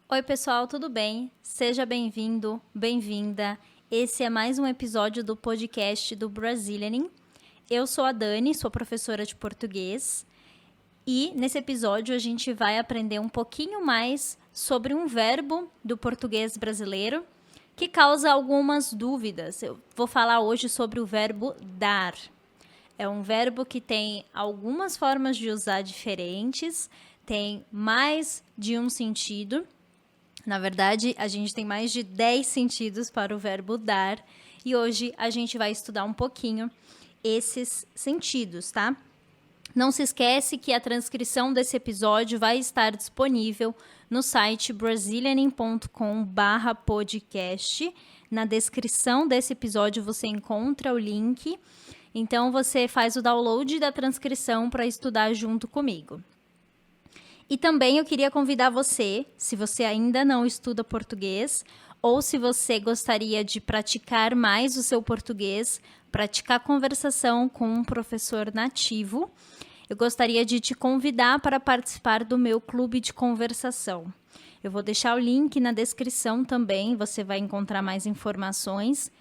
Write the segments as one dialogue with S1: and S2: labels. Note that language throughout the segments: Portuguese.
S1: Oi, pessoal, tudo bem? Seja bem-vindo, bem-vinda. Esse é mais um episódio do podcast do Brazilianing. Eu sou a Dani, sou professora de português e nesse episódio a gente vai aprender um pouquinho mais sobre um verbo do português brasileiro que causa algumas dúvidas. Eu vou falar hoje sobre o verbo dar. É um verbo que tem algumas formas de usar diferentes, tem mais de um sentido. Na verdade, a gente tem mais de 10 sentidos para o verbo dar e hoje a gente vai estudar um pouquinho esses sentidos, tá? Não se esquece que a transcrição desse episódio vai estar disponível no site brazilianing.com/podcast. Na descrição desse episódio você encontra o link, então você faz o download da transcrição para estudar junto comigo. E também eu queria convidar você, se você ainda não estuda português, ou se você gostaria de praticar mais o seu português, praticar conversação com um professor nativo, eu gostaria de te convidar para participar do meu clube de conversação. Eu vou deixar o link na descrição também, você vai encontrar mais informações.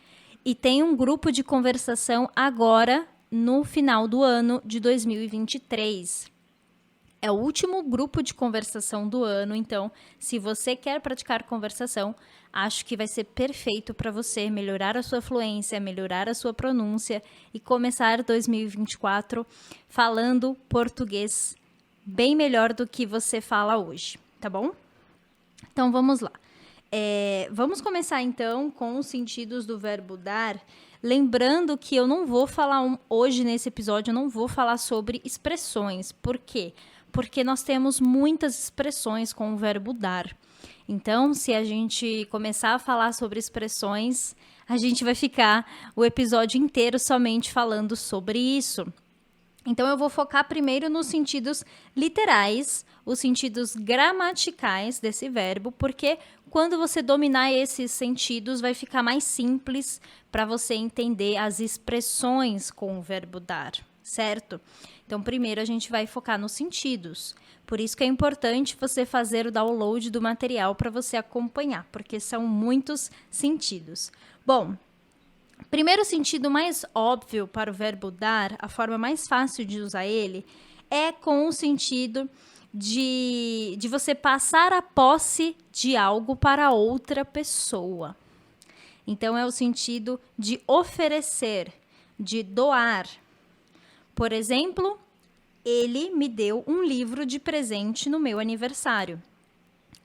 S1: E tem um grupo de conversação agora, no final do ano de 2023. É o último grupo de conversação do ano, então, se você quer praticar conversação, acho que vai ser perfeito para você melhorar a sua fluência, melhorar a sua pronúncia e começar 2024 falando português bem melhor do que você fala hoje, tá bom? Então, vamos lá. Vamos começar, então, com os sentidos do verbo dar. Lembrando que eu não vou falar hoje nesse episódio, eu não vou falar sobre expressões. Por quê? Porque nós temos muitas expressões com o verbo dar. Então, se a gente começar a falar sobre expressões, a gente vai ficar o episódio inteiro somente falando sobre isso. Então, eu vou focar primeiro nos sentidos literais, os sentidos gramaticais desse verbo, porque quando você dominar esses sentidos, vai ficar mais simples para você entender as expressões com o verbo dar, certo? Então, primeiro a gente vai focar nos sentidos. Por isso que é importante você fazer o download do material para você acompanhar, porque são muitos sentidos. Bom, primeiro sentido mais óbvio para o verbo dar, a forma mais fácil de usar ele, é com o sentido de você passar a posse de algo para outra pessoa. Então, é o sentido de oferecer, de doar. Por exemplo, ele me deu um livro de presente no meu aniversário.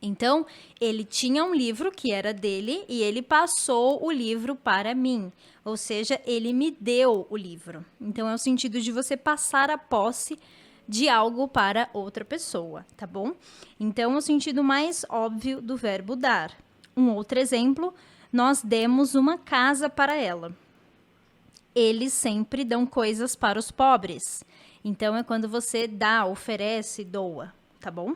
S1: Então, ele tinha um livro que era dele e ele passou o livro para mim. Ou seja, ele me deu o livro. Então, é o sentido de você passar a posse de algo para outra pessoa, tá bom? Então, é o sentido mais óbvio do verbo dar. Um outro exemplo, nós demos uma casa para ela. Eles sempre dão coisas para os pobres. Então, é quando você dá, oferece, doa, tá bom?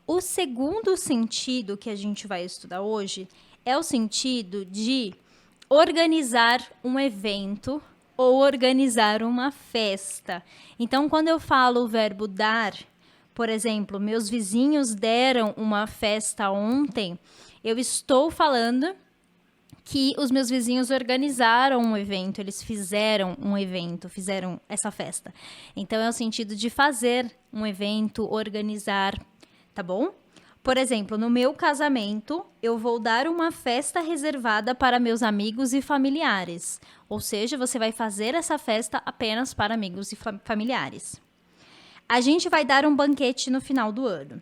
S1: O segundo sentido que a gente vai estudar hoje é o sentido de organizar um evento ou organizar uma festa. Então, quando eu falo o verbo dar, por exemplo, meus vizinhos deram uma festa ontem, eu estou falando que os meus vizinhos organizaram um evento, eles fizeram um evento, fizeram essa festa. Então, é o sentido de fazer um evento, organizar, tá bom? Por exemplo, no meu casamento, eu vou dar uma festa reservada para meus amigos e familiares. Ou seja, você vai fazer essa festa apenas para amigos e familiares. A gente vai dar um banquete no final do ano.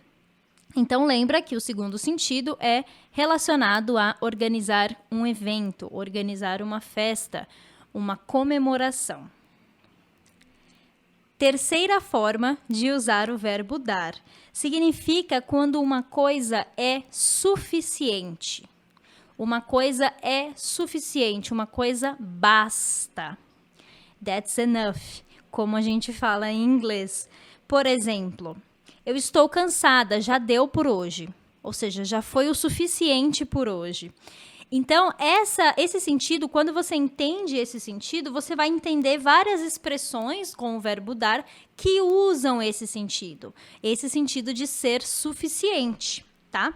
S1: Então, lembra que o segundo sentido é relacionado a organizar um evento, organizar uma festa, uma comemoração. Terceira forma de usar o verbo dar significa quando uma coisa é suficiente. Uma coisa é suficiente, uma coisa basta. That's enough, como a gente fala em inglês. Por exemplo, eu estou cansada, já deu por hoje. Ou seja, já foi o suficiente por hoje. Então, esse sentido, quando você entende esse sentido, você vai entender várias expressões com o verbo dar que usam esse sentido de ser suficiente. tá?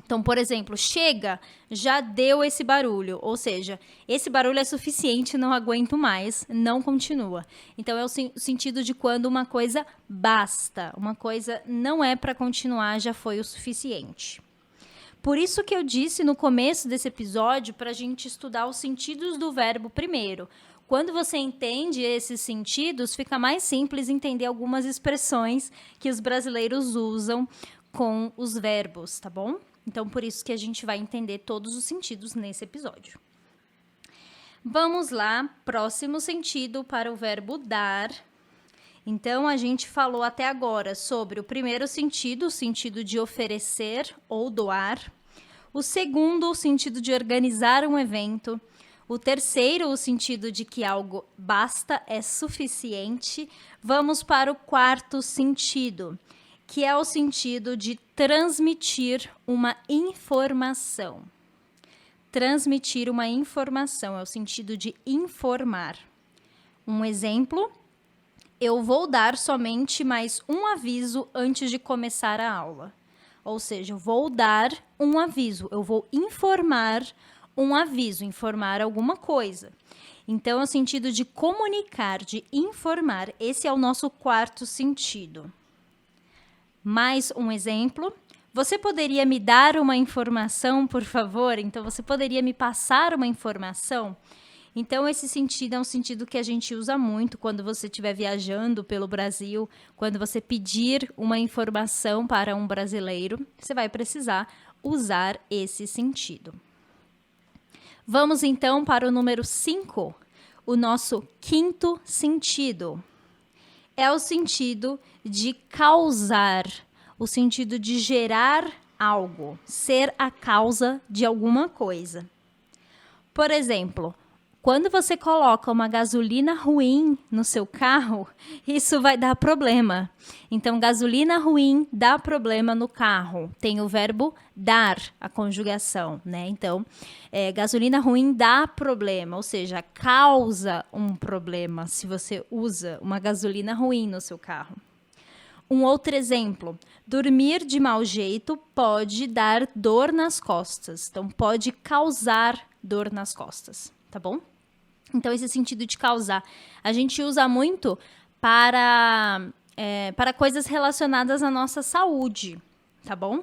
S1: Então, por exemplo, chega, já deu esse barulho, ou seja, esse barulho é suficiente, não aguento mais, não continua. Então, é o sentido de quando uma coisa basta, uma coisa não é para continuar, já foi o suficiente. Por isso que eu disse no começo desse episódio para a gente estudar os sentidos do verbo primeiro. Quando você entende esses sentidos, fica mais simples entender algumas expressões que os brasileiros usam com os verbos, tá bom? Então, por isso que a gente vai entender todos os sentidos nesse episódio. Vamos lá, próximo sentido para o verbo dar. Então, a gente falou até agora sobre o primeiro sentido, o sentido de oferecer ou doar. O segundo, o sentido de organizar um evento. O terceiro, o sentido de que algo basta, é suficiente. Vamos para o quarto sentido, que é o sentido de transmitir uma informação. Transmitir uma informação é o sentido de informar. Um exemplo, eu vou dar somente mais um aviso antes de começar a aula. Ou seja, eu vou dar um aviso, eu vou informar um aviso, informar alguma coisa. Então, é o sentido de comunicar, de informar. Esse é o nosso quarto sentido. Mais um exemplo. Você poderia me dar uma informação, por favor? Então, você poderia me passar uma informação? Então, esse sentido é um sentido que a gente usa muito quando você estiver viajando pelo Brasil, quando você pedir uma informação para um brasileiro, você vai precisar usar esse sentido. Vamos, então, para o número 5, o nosso quinto sentido. É o sentido de causar, o sentido de gerar algo, ser a causa de alguma coisa. Por exemplo, quando você coloca uma gasolina ruim no seu carro, isso vai dar problema. Então, gasolina ruim dá problema no carro. Tem o verbo dar, a conjugação, né? Então, gasolina ruim dá problema, ou seja, causa um problema se você usa uma gasolina ruim no seu carro. Um outro exemplo, dormir de mau jeito pode dar dor nas costas. Então, pode causar dor nas costas, tá bom? Então, esse sentido de causar, a gente usa muito para coisas relacionadas à nossa saúde, tá bom?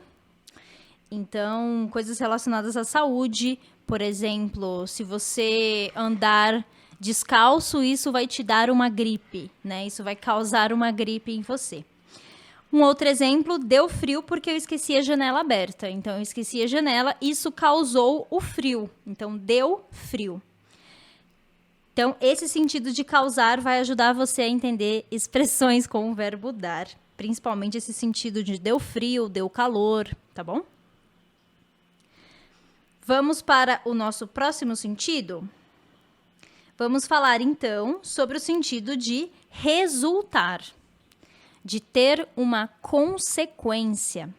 S1: Então, coisas relacionadas à saúde, por exemplo, se você andar descalço, isso vai te dar uma gripe, né? Isso vai causar uma gripe em você. Um outro exemplo, deu frio porque eu esqueci a janela aberta. Então, eu esqueci a janela, isso causou o frio. Então, deu frio. Então, esse sentido de causar vai ajudar você a entender expressões com o verbo dar. Principalmente esse sentido de deu frio, deu calor, tá bom? Vamos para o nosso próximo sentido? Vamos falar, então, sobre o sentido de resultar, de ter uma consequência.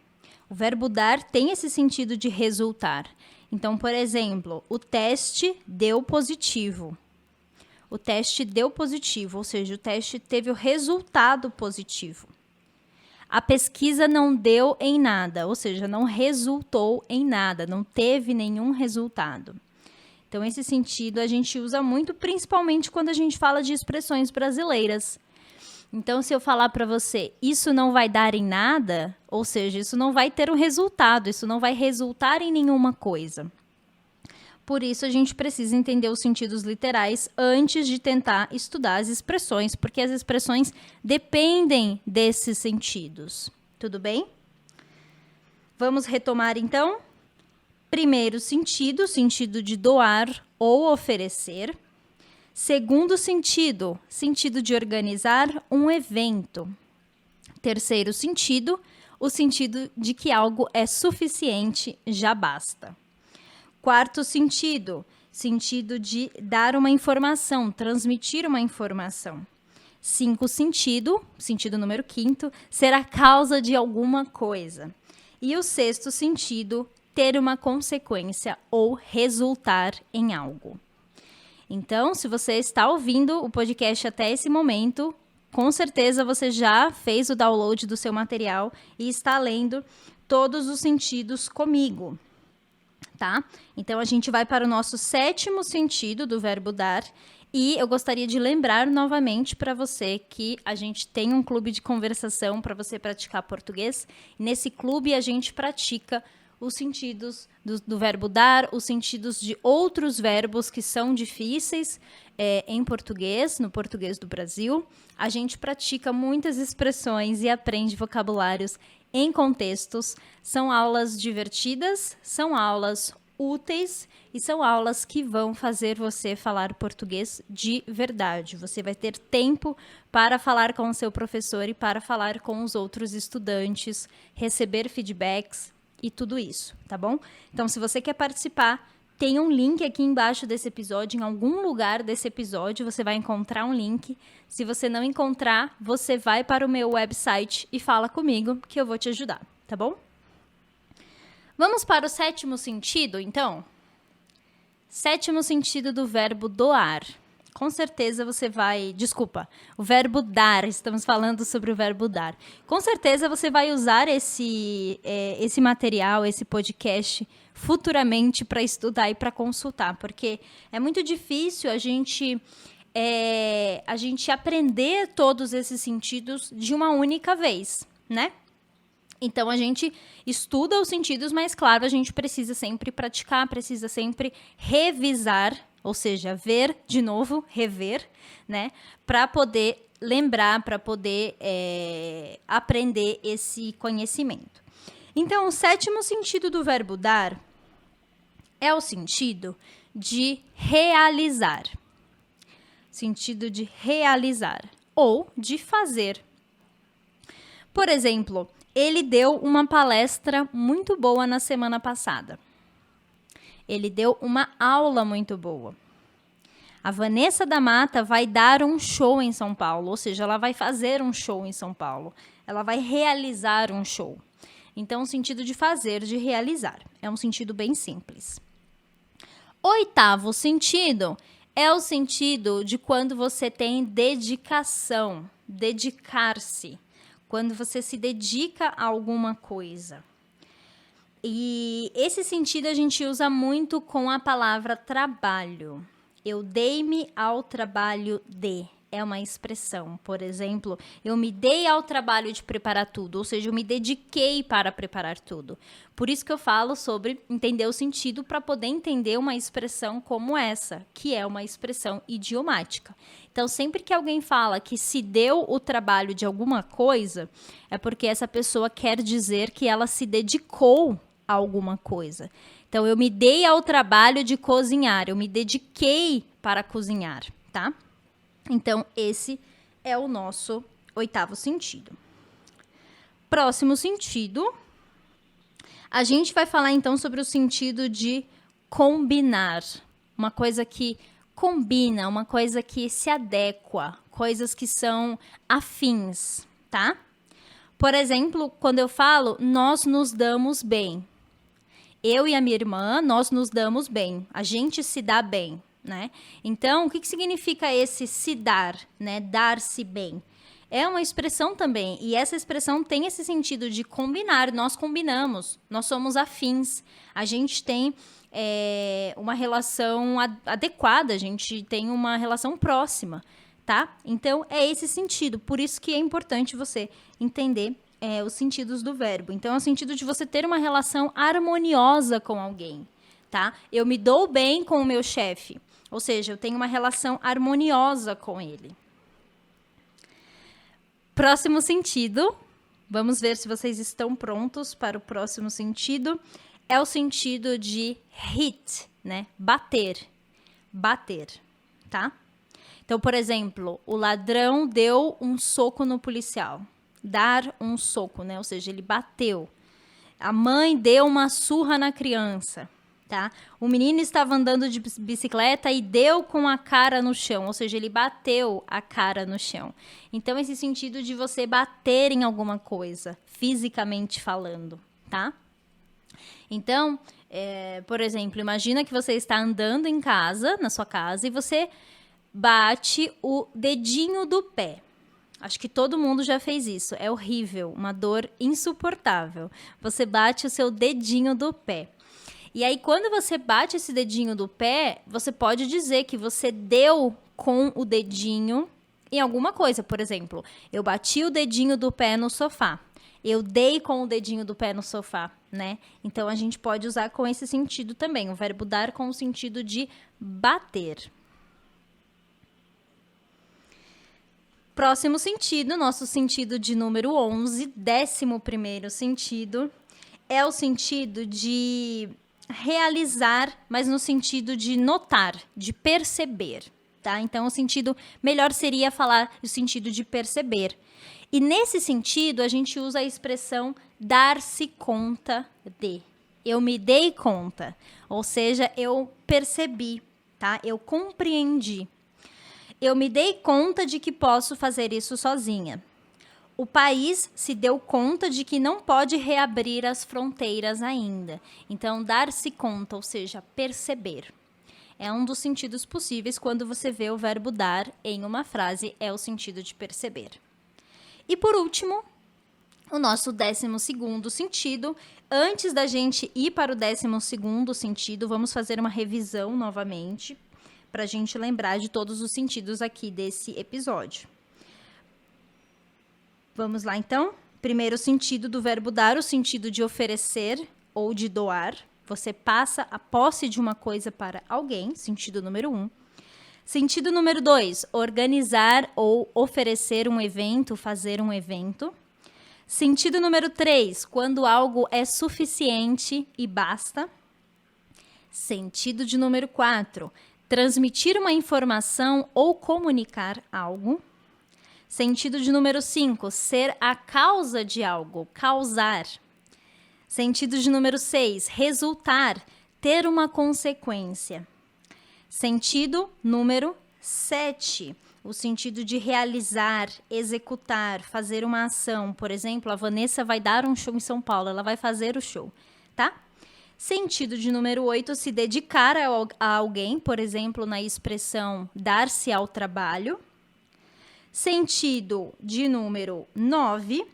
S1: O verbo dar tem esse sentido de resultar. Então, por exemplo, o teste deu positivo. O teste deu positivo, ou seja, o teste teve o resultado positivo. A pesquisa não deu em nada, ou seja, não resultou em nada, não teve nenhum resultado. Então, esse sentido a gente usa muito, principalmente quando a gente fala de expressões brasileiras. Então, se eu falar para você, isso não vai dar em nada, ou seja, isso não vai ter um resultado, isso não vai resultar em nenhuma coisa. Por isso, a gente precisa entender os sentidos literais antes de tentar estudar as expressões, porque as expressões dependem desses sentidos. Tudo bem? Vamos retomar, então? Primeiro sentido, sentido de doar ou oferecer. Segundo sentido, sentido de organizar um evento. Terceiro sentido, o sentido de que algo é suficiente, já basta. Quarto sentido, sentido de dar uma informação, transmitir uma informação. Cinco sentido número 5, ser a causa de alguma coisa. E o sexto sentido, ter uma consequência ou resultar em algo. Então, se você está ouvindo o podcast até esse momento, com certeza você já fez o download do seu material e está lendo todos os sentidos comigo, tá? Então, a gente vai para o nosso 7º sentido do verbo dar. E eu gostaria de lembrar novamente para você que a gente tem um clube de conversação para você praticar português. Nesse clube, a gente pratica os sentidos do verbo dar, os sentidos de outros verbos que são difíceis em português, no português do Brasil. A gente pratica muitas expressões e aprende vocabulários em contextos. São aulas divertidas, são aulas úteis e são aulas que vão fazer você falar português de verdade. Você vai ter tempo para falar com o seu professor e para falar com os outros estudantes, receber feedbacks e tudo isso, tá bom? Então, se você quer participar, tem um link aqui embaixo desse episódio, em algum lugar desse episódio você vai encontrar um link. Se você não encontrar, você vai para o meu website e fala comigo que eu vou te ajudar, tá bom? Vamos para o 7º sentido, então? 7º sentido do verbo doar. Com certeza você vai... Desculpa, o verbo dar. Estamos falando sobre o verbo dar. Com certeza você vai usar esse material, esse podcast, futuramente para estudar e para consultar. Porque é muito difícil a gente aprender todos esses sentidos de uma única vez, né? Então, a gente estuda os sentidos, mas, claro, a gente precisa sempre praticar, precisa sempre revisar, ou seja, ver de novo, rever, né? Para poder lembrar, para poder aprender esse conhecimento. Então, o 7º sentido do verbo dar é o sentido de realizar. Sentido de realizar ou de fazer. Por exemplo, ele deu uma palestra muito boa na semana passada. Ele deu uma aula muito boa. A Vanessa da Mata vai dar um show em São Paulo, ou seja, ela vai fazer um show em São Paulo. Ela vai realizar um show. Então, o sentido de fazer, de realizar. É um sentido bem simples. 8º sentido é o sentido de quando você tem dedicação, dedicar-se. Quando você se dedica a alguma coisa. E esse sentido a gente usa muito com a palavra trabalho. Eu dei-me ao trabalho de. É uma expressão. Por exemplo, eu me dei ao trabalho de preparar tudo. Ou seja, eu me dediquei para preparar tudo. Por isso que eu falo sobre entender o sentido para poder entender uma expressão como essa, que é uma expressão idiomática. Então, sempre que alguém fala que se deu o trabalho de alguma coisa, é porque essa pessoa quer dizer que ela se dedicou a alguma coisa. Então, eu me dei ao trabalho de cozinhar, eu me dediquei para cozinhar, tá? Então, esse é o nosso 8º sentido. Próximo sentido, a gente vai falar então sobre o sentido de combinar. Uma coisa que combina, uma coisa que se adequa, coisas que são afins, tá? Por exemplo, quando eu falo, nós nos damos bem. Eu e a minha irmã, nós nos damos bem. A gente se dá bem, né? Então, o que significa esse se dar, né? Dar-se bem. É uma expressão também, e essa expressão tem esse sentido de combinar. Nós combinamos, nós somos afins. A gente tem uma relação adequada, a gente tem uma relação próxima, tá? Então, é esse sentido. Por isso que é importante você entender os sentidos do verbo. Então, é o sentido de você ter uma relação harmoniosa com alguém, tá? Eu me dou bem com o meu chefe. Ou seja, eu tenho uma relação harmoniosa com ele. Próximo sentido. Vamos ver se vocês estão prontos para o próximo sentido. É o sentido de hit, né? Bater. Bater, tá? Então, por exemplo, o ladrão deu um soco no policial. Dar um soco, né? Ou seja, ele bateu. A mãe deu uma surra na criança, tá? O menino estava andando de bicicleta e deu com a cara no chão, ou seja, ele bateu a cara no chão. Então, esse sentido de você bater em alguma coisa, fisicamente falando, tá? Então, por exemplo, imagina que você está andando em casa, na sua casa, e você bate o dedinho do pé. Acho que todo mundo já fez isso. É horrível, uma dor insuportável. Você bate o seu dedinho do pé. E aí, quando você bate esse dedinho do pé, você pode dizer que você deu com o dedinho em alguma coisa. Por exemplo, eu bati o dedinho do pé no sofá. Eu dei com o dedinho do pé no sofá, né? Então, a gente pode usar com esse sentido também. O verbo dar com o sentido de bater. Próximo sentido, nosso sentido de número 11, 11º sentido, é o sentido de realizar, mas no sentido de notar, de perceber, tá? Então, o sentido melhor seria falar o sentido de perceber. E nesse sentido, a gente usa a expressão dar-se conta de. Eu me dei conta, ou seja, eu percebi, tá? Eu compreendi. Eu me dei conta de que posso fazer isso sozinha. O país se deu conta de que não pode reabrir as fronteiras ainda. Então, dar-se conta, ou seja, perceber. É um dos sentidos possíveis quando você vê o verbo dar em uma frase, é o sentido de perceber. E por último, o nosso 12º sentido. Antes da gente ir para o 12º sentido, vamos fazer uma revisão novamente, para a gente lembrar de todos os sentidos aqui desse episódio. Vamos lá, então. Primeiro sentido do verbo dar, o sentido de oferecer ou de doar. Você passa a posse de uma coisa para alguém, sentido número 1. Sentido número 2, organizar ou oferecer um evento, fazer um evento. Sentido número 3, quando algo é suficiente e basta. Sentido de número 4, transmitir uma informação ou comunicar algo. Sentido de número 5, ser a causa de algo, causar. Sentido de número 6, resultar, ter uma consequência. Sentido número 7, o sentido de realizar, executar, fazer uma ação. Por exemplo, a Vanessa vai dar um show em São Paulo, ela vai fazer o show, tá? Sentido de número 8, se dedicar a alguém, por exemplo, na expressão dar-se ao trabalho. Sentido de número 9,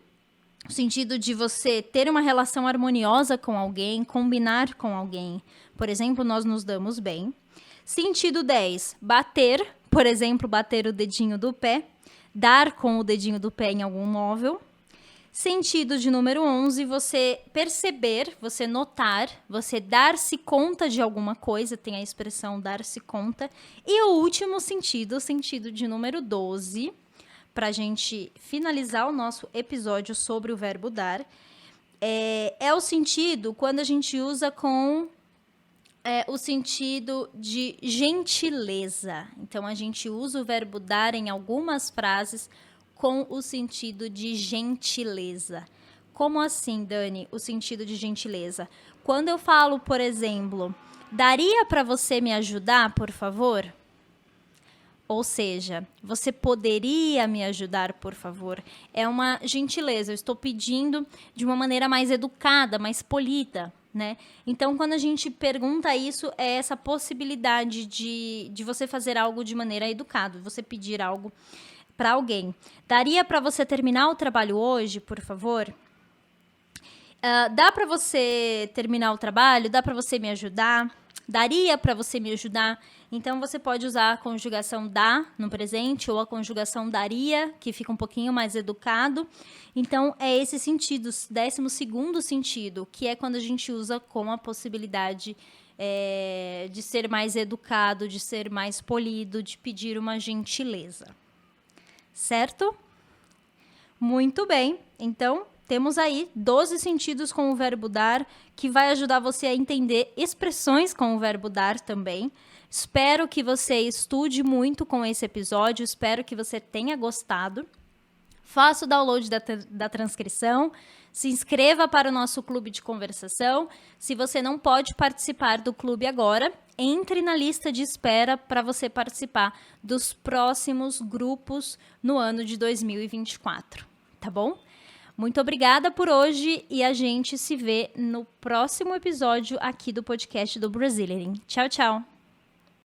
S1: o sentido de você ter uma relação harmoniosa com alguém, combinar com alguém. Por exemplo, nós nos damos bem. Sentido 10, bater, por exemplo, bater o dedinho do pé, dar com o dedinho do pé em algum móvel. Sentido de número 11, você perceber, você notar, você dar-se conta de alguma coisa, tem a expressão dar-se conta. E o último sentido, o sentido de número 12, para a gente finalizar o nosso episódio sobre o verbo dar, é o sentido quando a gente usa com o sentido de gentileza. Então, a gente usa o verbo dar em algumas frases com o sentido de gentileza. Como assim, Dani, o sentido de gentileza? Quando eu falo, por exemplo, daria para você me ajudar, por favor? Ou seja, você poderia me ajudar, por favor? É uma gentileza, eu estou pedindo de uma maneira mais educada, mais polida, né? Então, quando a gente pergunta isso, é essa possibilidade de você fazer algo de maneira educada, você pedir algo para alguém. Daria para você terminar o trabalho hoje, por favor? Dá para você terminar o trabalho? Dá para você me ajudar? Daria para você me ajudar? Então, você pode usar a conjugação dá no presente ou a conjugação daria, que fica um pouquinho mais educado. Então, é esse sentido, 12º sentido, que é quando a gente usa com a possibilidade de ser mais educado, de ser mais polido, de pedir uma gentileza. Certo? Muito bem. Então, temos aí 12 sentidos com o verbo dar, que vai ajudar você a entender expressões com o verbo dar também. Espero que você estude muito com esse episódio, espero que você tenha gostado. Faça o download da transcrição, se inscreva para o nosso clube de conversação. Se você não pode participar do clube agora, entre na lista de espera para você participar dos próximos grupos no ano de 2024, tá bom? Muito obrigada por hoje e a gente se vê no próximo episódio aqui do podcast do Brazilian. Tchau, tchau!